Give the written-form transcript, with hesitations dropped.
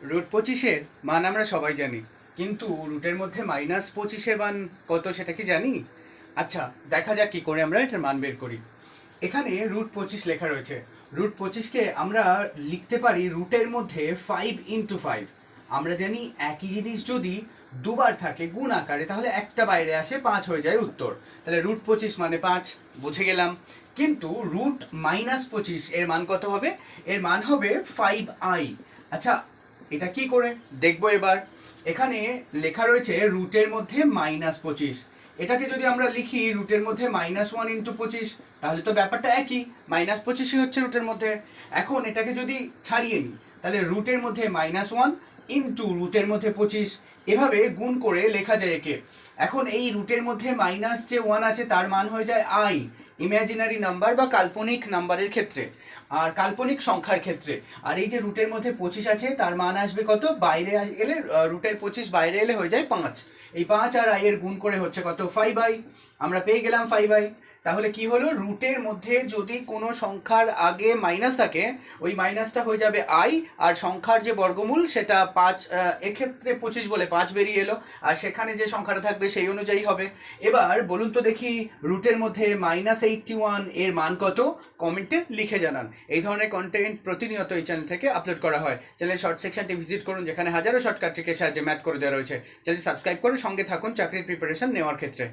√25-এর মান আমরা সবাই জানি, কিন্তু রুটের মধ্যে -25-এর মান কত সেটা কি জানি? আচ্ছা, দেখা যাক কী করে আমরা এটার মান বের করি। এখানে √25 লেখা রয়েছে। √25-কে আমরা লিখতে পারি রুটের মধ্যে 5 × 5। আমরা জানি একই জিনিস যদি দুবার থাকে গুণ আকারে তাহলে একটা বাইরে আসে, 5 হয়ে যায় উত্তর। তাহলে √25 মানে 5, বুঝে গেলাম। কিন্তু √-25 এর মান কত হবে? এর মান হবে 5i। আচ্ছা, এটা কি করে দেখবো এবার? এখানে লেখা রয়েছে রুটের মধ্যে -25। এটাকে যদি আমরা লিখি রুটের মধ্যে -1 × 25, তাহলে তো ব্যাপারটা একই, -25ই হচ্ছে রুটের মধ্যে। এখন এটাকে যদি ছাড়িয়ে নিই, তাহলে রুটের মধ্যে -1 ইন্টু রুটের মধ্যে 25, এভাবে গুণ করে লেখা যায় একে। এখন এই রুটের মধ্যে মাইনাস যে 1 আছে তার মান হয়ে যায় i, ইমাজিনারি নাম্বার বা কাল্পনিক নাম্বারের ক্ষেত্রে, আর কাল্পনিক সংখ্যার ক্ষেত্রে। আর এই যে রুটের মধ্যে 25 আছে তার মান আসবে কত? বাইরে এলে রুটের 25 বাইরে এলে হয়ে যায় 5। এই 5 আর i এর গুণ করে হচ্ছে কত? 5i। আমরা পেয়ে গেলাম 5i। তাহলে কি হলো? রুটের মধ্যে যদি কোনো সংখ্যার আগে মাইনাস থাকে, ওই মাইনাসটা হয়ে যাবে i, আর সংখ্যার যে বর্গমূল সেটা 5, এক্ষেত্রে 25 বলে 5 বেরিয়ে এলো, আর সেখানে যে সংখ্যাটা থাকবে সেই অনুযায়ী হবে। এবার বলুন তো দেখি, রুটের মধ্যে -81 এর মান কত? কমেন্টে লিখে জানান। এই ধরনের কন্টেন্ট প্রতিনিয়ত এই চ্যানেল থেকে আপলোড করা হয়। চ্যানেলের শর্ট সেকশনটি ভিজিট করুন, যেখানে হাজারো শর্টকাট ট্রিকের সাহায্যে ম্যাথ করে দেওয়া রয়েছে। চ্যানেল সাবস্ক্রাইব করে সঙ্গে থাকুন চাকরির প্রিপারেশন নেওয়ার ক্ষেত্রে।